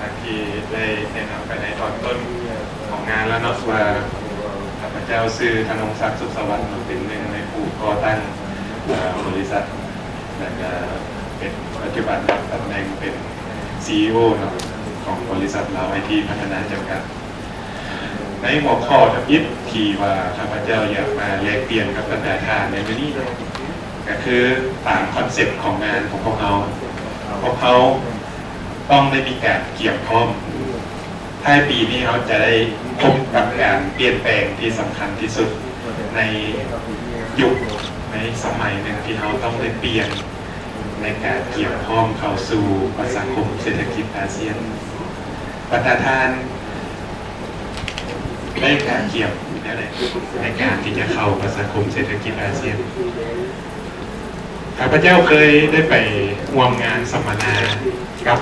จากที่ได้แนะนำไปในตอนต้นของงานแล้วเนาะว่าข้าพเจ้าชื่อธนงศักดิ์สุขสวัสดิ์เป็นหนึ่งในผู้ก่อตั้งบริษัทและก็เป็นปัจจุบันรับตำแหน่งเป็น CEO เนาะของบริษัทลาวไอทีพัฒนาจำกัดในหัวข้อทับยิบที่ว่าข้าพเจ้าอยากมาแลกเปลี่ยนกับบรรดาทานในวันนี้ก็คือตามคอนเซ็ปต์ของงานของพวกเขาต้องได้มีการเกี่ยวข้องท้ายปีนี้เขาจะได้พบกับการเปลี่ยนแปลงที่สำคัญที่สุดในยุคในสมัยหนึ่งที่เขาต้องได้เปลี่ยนในการเกี่ยวข้องเข้าสู่สังคมเศรษฐกิจอาเซียนประธานได้การเกี่ยวในการที่จะเข้าสังคมเศรษฐกิจอาเซียนข้าพเจ้าเคยได้ไปร่วมงานสัมมนากับ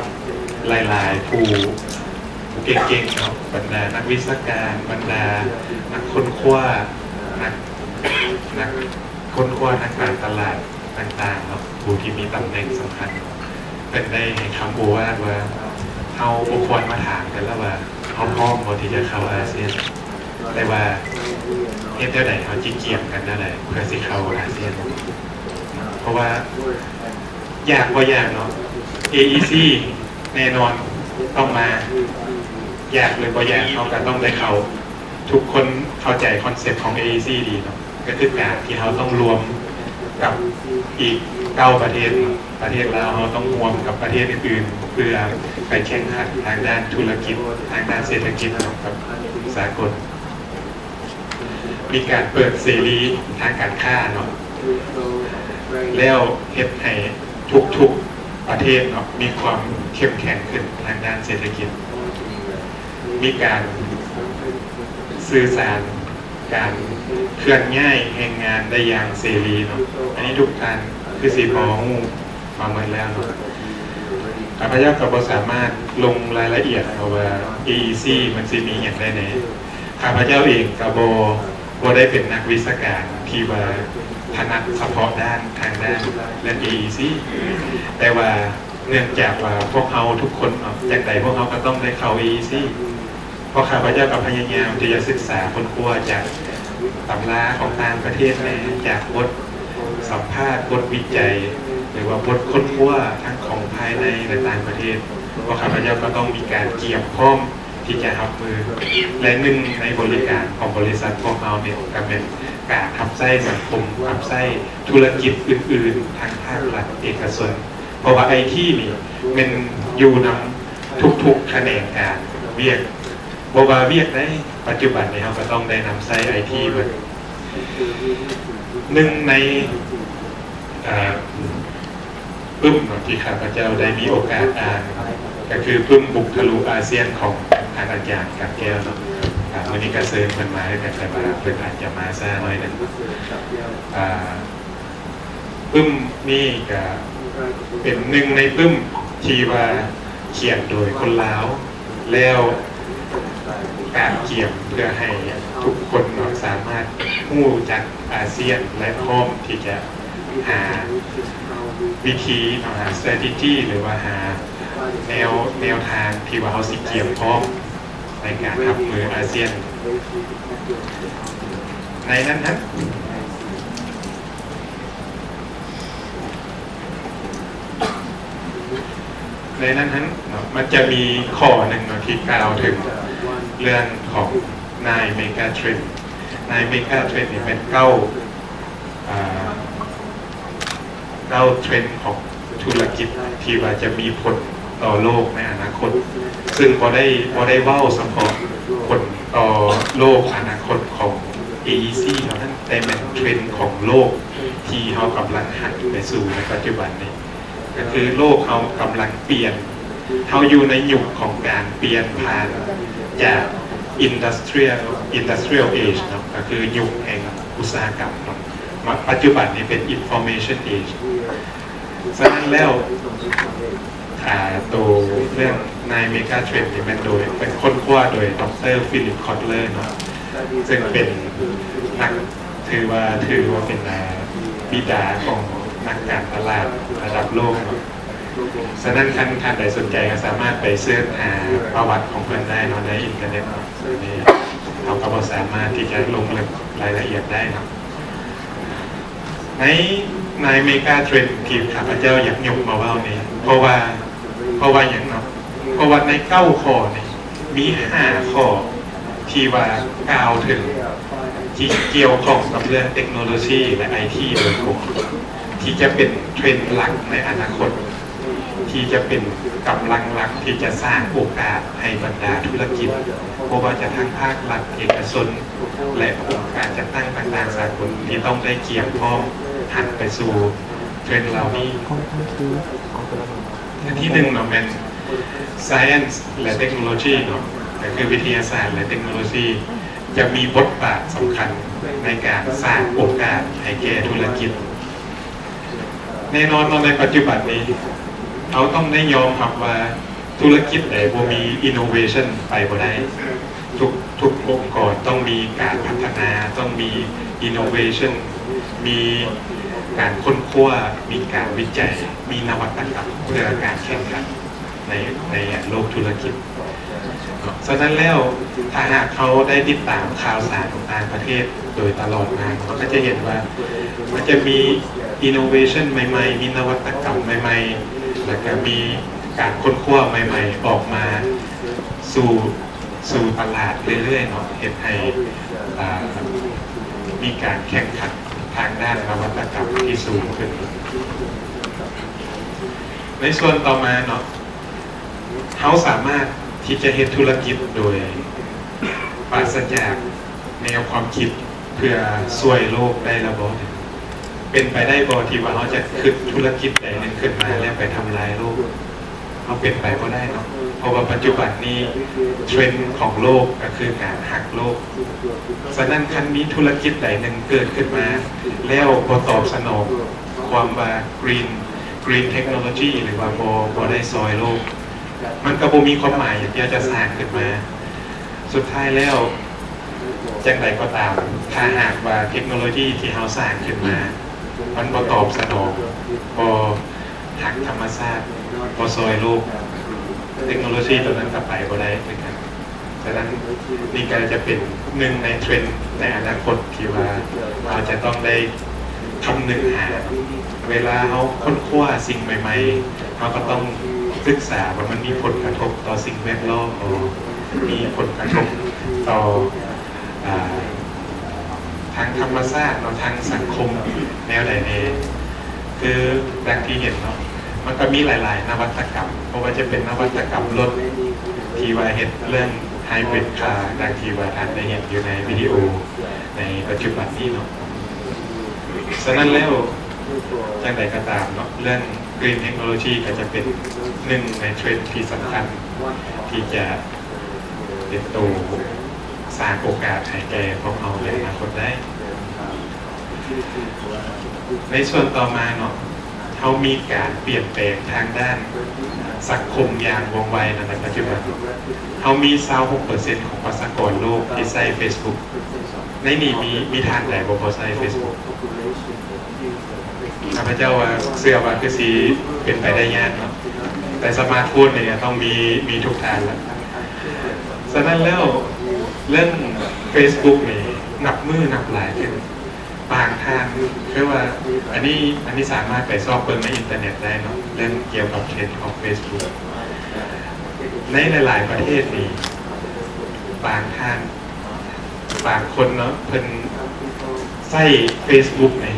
หลายๆผู้เก่งๆเนาะบรรดานักวิชาการบรรดานักค้นคว้านักค้นคว้าทางการตลาดต่างๆเนาะผู้ที่มีตำแหน่งสำคัญเป็นได้ให้คำโอวาทว่าเขาบุคคลมาถามกันแล้วว่าเขาพร้อมที่จะเข้าอาเซียนแต่ว่าเฮ็ดเท่าไหร่เขาจีเกียมกันเท่าไหร่เพื่อสิเข้าอาเซียนเพราะว่ายากกว่ายากเนาะ AEC แน่นอนต้องมายากเลยกว่ายากเขาก็ต้องได้เข้าทุกคนเข้าใจคอนเซ็ปต์ของ AEC ดีเนาะก็คือการที่เขาต้องรวมกับอีก9ประเทศลาวเขาต้องรวมกับประเทศอื่นๆเพื่อไปแข่งขันทางด้านธุรกิจทางด้านเศรษฐกิจกับสากลมีการเปิดเสรีทางการค้าเนาะแล้วเฮ็ดให้ทุกประเทศเนาะมีความเข้มแข็งขึ้นทางด้านเศรษฐกิจมีการสื่อสารการเคลื่อนย้ายแห่งงานได้อย่างเสรีเนาะอันนี้ทุกท่านคือสีพอหูมาเหมือนแล้วเนาะข้าพเจ้าก็บ่สามารถลงรายละเอียดเอาว่า AEC มันสิมีอย่างไรไหนข้าพเจ้าเองก็บ่ได้เป็นนักวิชาการที่ว่าถนัดเฉพาะด้านทางด้านเรื่อง AEC แต่ว่าเนื่องจากว่าพวกเขาทุกคนจากใดพวกเขาก็ต้องได้เข้า AEC เพราะข้าพเจ้ากับพยายามที่จะศึกษาค้นคว้าจากตำราของต่างประเทศแน่จากบทสัมภาษณ์บทวิจัยหรือว่าบทค้นคว้าทั้งของภายในและต่างประเทศเพราะข้าพเจ้าก็ต้องมีการเกี่ยวข้องที่จะรับมือและหนึ่งในบริการของบริษัทพวกเราเนี่ยก็เป็นการขับไส้สังคมขับไส้ธุรกิจอื่นๆทางภาครัฐเอกชนเพราะว่าไอที่นี่มันอยู่นำทุกๆแขนงการเวียกบว่าเวียกได้ปัจจุบันนี้เราก็ต้องได้นำไส้ไอทีมาหนึ่งในปึ้มที่ข้าพเจ้าได้มีโอกาสอ่านก็คือปึ้มบุกทะลุอาเซียนของท่านอาจารย์กับแก้วเนาะวันนี้ก็เซิร์ฟมันมาให้กันแต่ว่าเพื่อนอาจจะมาซ่าหน่อยนึงปึ้มนี่ก็เป็นหนึ่งในปึ้มที่ว่าเขียนโดยคนลาวแล้วการเกี่ยมเพื่อให้ทุกคนสามารถรู้จักอาเซียนและพร้อมที่จะหาวิธีหา strategy หรือว่าหาแนวทางที่ว่าเขาสิเกี่ยวพร้อมในการรับมืออาเซียนในนั้นมันจะมีข้อหนึ่งที่กล่าวถึงเรื่องของ9 Mega Trend 9 Mega Trend นี่เป็น9เทรนด์ของธุรกิจที่ว่าจะมีผลต่อโลกในอนาคตซึ่งพอได้เว้าเฉพาะผลต่อโลกอนาคตของ AEC เท่านั้นแต่เป็นเทรนด์ของโลกที่เขากำลังหันไปสู่ในปัจจุบันนี้ก็คือโลกเขากำลังเปลี่ยนเขาอยู่ในยุคของการเปลี่ยนผ่านจาก industrial age เนาะก็คือยุคแห่งอุตสาหกรรมเนาะปัจจุบันนี้เป็น information age ฉะนั้นแล้วตัวเรื่อง9 Mega Trend ที่เป็นค้นคว้าโดยดร. ฟิลิป คอตเลอร์เนาะซึ่งเป็นนักถือว่าเป็นบิดาของนักการตลาดระดับโลก ฉะนั้นท่านใดสนใจก็สามารถไปเสิร์ชหาประวัติของเพื่อนได้เนาะในอินเทอร์เน็ตเนาะนี่เราก็สามารถที่จะลงรายละเอียดได้เนาะในเมกาเทรนด์ที่ข้าพเจ้าอยากยกมาว่านี้เพราะว่าอย่างเนาะเพราะว่าใน9 ข้อนี่มี5 ข้อที่ว่ากล่าวถึงที่เกี่ยวข้องกับเรื่องเทคโนโลยีและไอทีโดยตรงที่จะเป็นเทรนด์หลักในอนาคตที่จะเป็นกำลังหลักที่จะสร้างโอกาสให้บรรดาธุรกิจเพราะว่าจะทั้งภาครัฐเอกชนและองค์การจัดตั้งต่างๆสากลที่ต้องได้เกี่ยวข้องหันไปสู่เทรนด์เหล่านี้อันที่1เนาะเป็น science และเทคโนโลยีเนาะก็คือวิทยาศาสตร์และเทคโนโลยีจะมีบทบาทสำคัญในการสร้างโอกาสให้แก่ธุรกิจแน่นอนในปัจจุบันนี้เขาต้องได้ยอมรับว่าธุรกิจไหนบ่มี innovation ไปบ่ได้ทุกองค์กรต้องมีการพัฒนาต้องมี innovation มีการค้นคว้ามีการวิจัยมีนวัตกรรมเพื่อการแข่งขันในโลกธุรกิจฉะนั้นแล้วถ้าหากเขาได้ติดตามข่าวสารของต่างประเทศโดยตลอดมาเขาก็จะเห็นว่ามันจะมี innovation ใหม่ๆมีนวัตกรรมใหม่ๆแล้วก็มีการค้นคว้าใหม่ๆออกมาสู่ตลาดเรื่อยๆเนาะเห็นให้มีการแข่งขันทางด้านนวัตกรรมที่สูงขึ้นในส่วนต่อมาเนาะเขาสามารถที่จะเฮ็ดธุรกิจโดยปราศจากแนวความคิดเพื่อช่วยโลกได้ระบบเป็นไปได้บ่ที่ว่าเขาจะคิดธุรกิจใดหนึ่งขึ้นมาแล้วไปทำลายโลกเขาเป็นไปก็ได้เนาะเพราะว่าปัจจุบันนี้เทรนด์ของโลกก็คือการหักโลกฉะนั้นคันมีธุรกิจใดหนึ่งเกิดขึ้นมาแล้วบ่ตอบสนองความว่า green technology หรือว่าบ่ได้ซอยโลกมันก็บ่มีความหมายอย่างที่จะสร้างขึ้นมาสุดท้ายแล้วจังใดก็ตามถ้าหากว่าเทคโนโลยีที่เราสร้างขึ้นมามันบ่ตอบสนองบ่หักธรรมชาติบ่ซอยโลกเทคโนโลยีตัวนั้นก็ไปบ่ได้เหมือนกันฉะนั้นนี่ก็จะเป็นหนึ่งในเทรนด์ในอนาคตที่ว่าเราจะต้องได้คำนึงหาเวลาเขาค้นคว้าสิ่งใหม่ๆเขาก็ต้องศึกษาว่ามันมีผลกระทบต่อสิ่งแวดล้อมมีผลกระทบต่อทางธรรมชาติทางสังคมแนวใดเองคือดังที่เห็นเนาะมันก็มีหลายๆนวัตกรรมเพราะว่าจะเป็นนวัตกรรมรถที่ว่าเห็นเรื่องไฮบริดคาร์ดังที่ว่าท่านได้เห็นอยู่ในวิดีโอในปัจจุบันนี้เนาะฉะนั้นแล้วจังใดก็ตามเนาะเรื่อง Green Technology ก็จะเป็นหนึ่งในเทรนด์ที่สำคัญที่จะเป็นตัวสร้างโอกาสให้แก่พวกเราในอนาคตได้ในส่วนต่อมาเนาะเขามีการเปลี่ยนแปลงทางด้านสังคมอย่างว่องไวในปัจจุบันเขามี 26% ของประชากรโลกที่ใช้ Facebook ในนี้มีทางไหนบ่พอใช้ Facebook ข้าพเจ้าว่าเสื้อว่าคือสีเป็นไปได้ยากเนาะแต่สมาร์ทโฟนเนี่ยต้องมีทุกทางแล้วฉะนั้นแล้วเรื่อง Facebook นี่นับมือนับหลายขึ้นบางทางคือว่าอันนี้สามารถไปสอบเบิ่งในอินเทอร์เน็ตได้เนาะเรื่องเกี่ยวกับเทรนด์ของ Facebook ในหลายๆประเทศนี่บางท่านบางคนเนาะเพิ่นใช้ Facebook ใน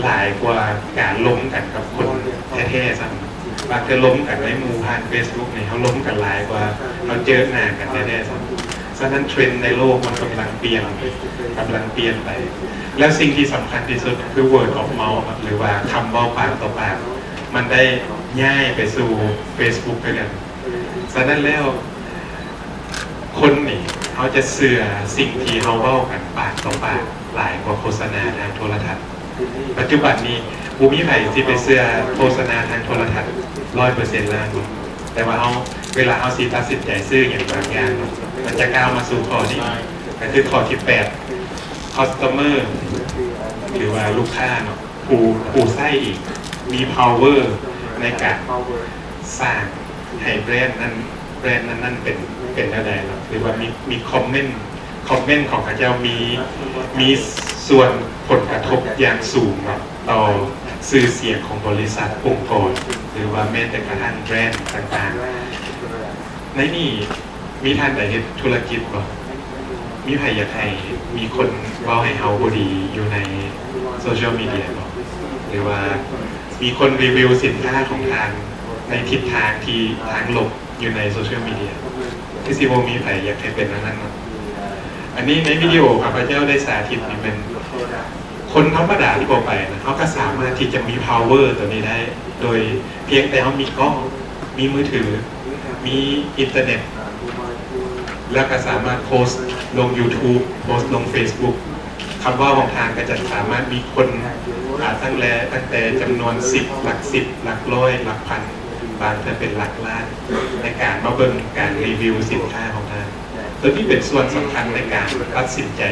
หลายกว่าการล้มกันกับคนแท้ๆซ้ำบางทีล้มกันในหมู่ผ่าน Facebook นี่เขาล้มกันหลายกว่าเราเจอหน้ากันแท้ๆซ้ำฉะนั้นเทรนด์ในโลกมันกำลังเปลี่ยนไปแล้วสิ่งที่สำคัญที่สุดคือ word of mouth หรือว่าคำเว้าปากต่อปากมันได้ง่ายไปสู่ Facebook ด้วยกันฉะนั้นแล้วคนนี่เขาจะเสื่อสิ่งที่เขาเว้ากันปากต่อปากหลายกว่าโฆษณาทางโทรทัศน์ปัจจุบันนี้ภูมิไผ่ที่ไปเสื่อโฆษณาทางโทรทัศน์ 100% แล้วแต่ว่าเวลาเอาตัดสินใจซื้ออย่างบางอย่างมันจะก้าวมาสู่ข้อนี้ก็คือข้อที่8 customer หรือว่าลูกค้าเนาะผู้ใช้อีกมี power ในการสร้างให้แบรนด์นั้นเป็นอะไรหรอหรือว่ามีคอมเมนต์ของพระเจ้ามีส่วนผลกระทบอย่างสูงต่อชื่อเสียงของบริษัทองค์กรหรือว่าแม้แต่กระทั่งแบรนด์ต่างๆในนี่มีท่านใดเห็นธุรกิจบ่มีใครอยากให้มีคนเว้าให้เฮาบ่ดีอยู่ในโซเชียลมีเดียบ่หรือว่ามีคนรีวิวสินค้าของทางในทิศทางที่ทางลบอยู่ในโซเชียลมีเดียที่ซีโมมีใครอยากให้เป็นนั้นเนาะอันนี้ในวิดีโอข้าพเจ้าได้สาธิตนี่เป็นคนธรรมดาที่บอกไปนะเขาก็สามารถที่จะมี power ตัวนี้ได้ โดยเพียงแต่เขามีกล้องมีมือถือมีอินเทอร์เน็ตแล้วก็สามารถโพสต์ลง YouTube โพสต์ลง Facebook คำว่าของทางก็จะสามารถมีคนตั้งแต่จำนวน10หลัก10หลักร้อยหลักพันบางจะเป็นหลักล้านในการมาเบิ่งการรีวิวสินค้าของทางตัวที่เป็นส่วนสำคัญในการตัดสินใจ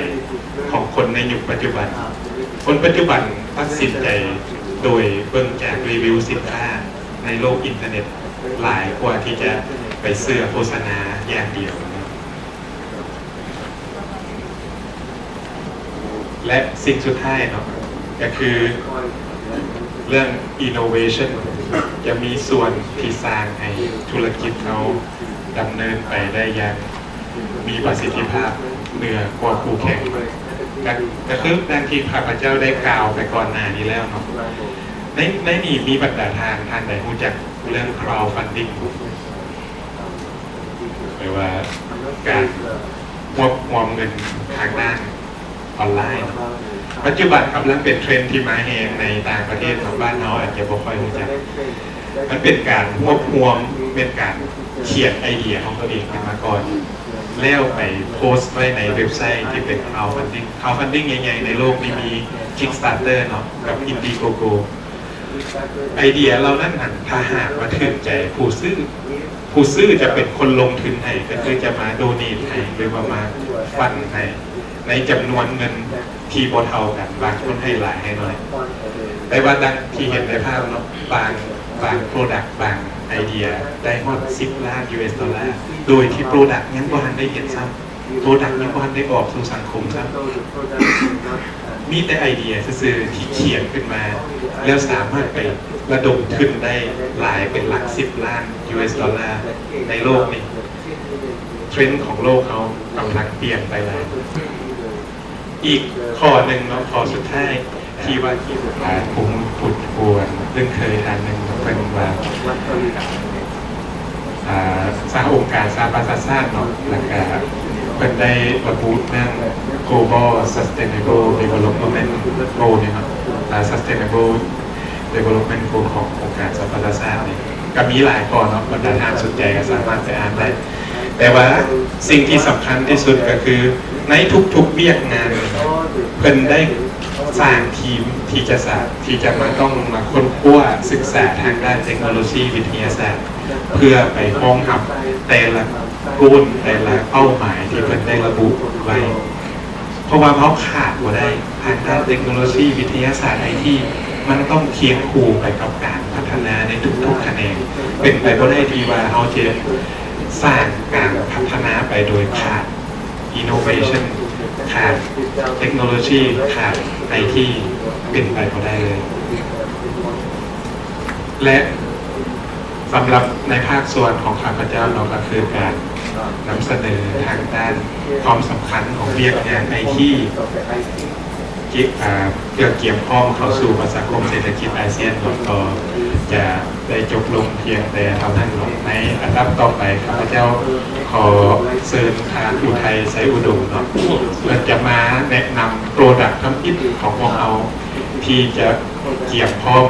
ของคนในยุคปัจจุบันคนปัจจุบันตัดสินใจโดยเบิ่งจากรีวิวสินค้าในโลกอินเทอร์เน็ตหลายกว่าที่จะไปเสื้อโฆษณาอย่างเดียวและสิ่งสุดท้ายเนาะก็คือเรื่อง innovation จะมีส่วนที่สร้างให้ธุรกิจเขาดำเนินไปได้อย่างมีประสิทธิภาพเหนือกว่าคู่แข่งก็คือดังที่ข้าพเจ้าได้กล่าวไปก่อนหน้านี้แล้วเนาะในนี่มีบรรดาทางใดรู้จักเรื่อง crowdfunding หรือว่าการรวบรวมเงินทางด้านออนไลน์ปัจจุบันกำลังเป็นเทรนด์ที่มาแรงในต่างประเทศของบ้านเราอาจจะบ่ค่อยรู้จักมันเป็นการรวบรวมเป็นการเขียนไอเดียของตัวเองขึ้นมาก่อนแล้วไปโพสต์ไว้ในเว็บไซต์ที่เป็น crowdfunding ใหญ่ๆในโลกนี้มี Kickstarter เนาะกับ Indiegogo ไอเดียเรานั้นถ้าหากว่าถึงใจผู้ซื้อจะเป็นคนลงทุนให้ก็คือจะมาโดเนทให้หรือว่ามาฟันให้ในจำนวนเงินที่บ่เท่ากันบางคนให้หลายให้น้อยแต่ว่าดังที่เห็นในภาพเนาะบางโปรดักต์บางไอเดียได้ฮอด10 ล้าน US ดอลลาร์โดยที่โปรดักต์ยังบ่ทันได้เห็นซ้ำโปรดักต์ยังบ่ทันได้ออกสู่สังคมซ้ำมีแต่ไอเดียซื่อๆที่เขียนขึ้นมาแล้วสามารถไประดมทุนได้หลายเป็นหลัก10 ล้าน US ดอลลาร์ในโลกนี้เทรนด์ของโลกเขากำลังเปลี่ยนไปแล้วอีกข้อหนึ่งเนาะข้อสุดท้ายที่ว่าที่ผมพูดควรเรื่องเคยทานหนึ่งเป็นว่าสร้างองค์การสร้างประชาชาติเนาะแล้วก็เป็นได้ระบุเรื่อง global sustainable development goal เนี่ยครับ sustainable development goal ขององค์การสร้างประชาชาตินี่ก็มีหลายข้อเนาะบรรดาท่านสนใจก็สามารถไปอ่านได้แต่ว่าสิ่งที่สำคัญที่สุดก็คือในทุกๆเวียกงานเพิ่นได้สร้างทีมที่จะมาต้องมาค้นคว้าศึกษาทางด้านเทคโนโลยีวิทยาศาสตร์เพื่อไปรองรับแต่ละกลุ่มแต่ละเป้าหมายที่เพิ่นได้ระบุไว้เพราะว่าเขาขาดบ่ได้ทางด้านเทคโนโลยีวิทยาศาสตร์ไอทีมันต้องเคียงคู่ไปกับการพัฒนาในทุกๆแขนงเป็นไปบ่ได้ที่ว่าเขาจะสร้างการพัฒนาไปโดยขาด innovation ขาดเทคโนโลยีขาดไอทีเป็นไปบ่ได้เลยและสำหรับในภาคส่วนของข้าพเจ้าเราก็คือการนำเสนอทางด้านความสำคัญของเรียกงานไอทีเกี่ยวเกี่ยวข้องเข้าสู่ประชาคมเศรษฐกิจอาเซียนก็จะได้จบลงเพียงแต่เท่านั้นในอันดับต่อไปข้าพเจ้าขอเชิญทางอุทัยไซอุดมเนาะเพื่อจะมาแนะนำโปรดักต์ทั้งอิฐของพวกเราที่จะเกี่ยวข้อง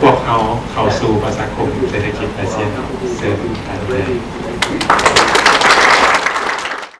พวกเราเข้าสู่ประชาคมเศรษฐกิจอาเซียนเชิญทางเลย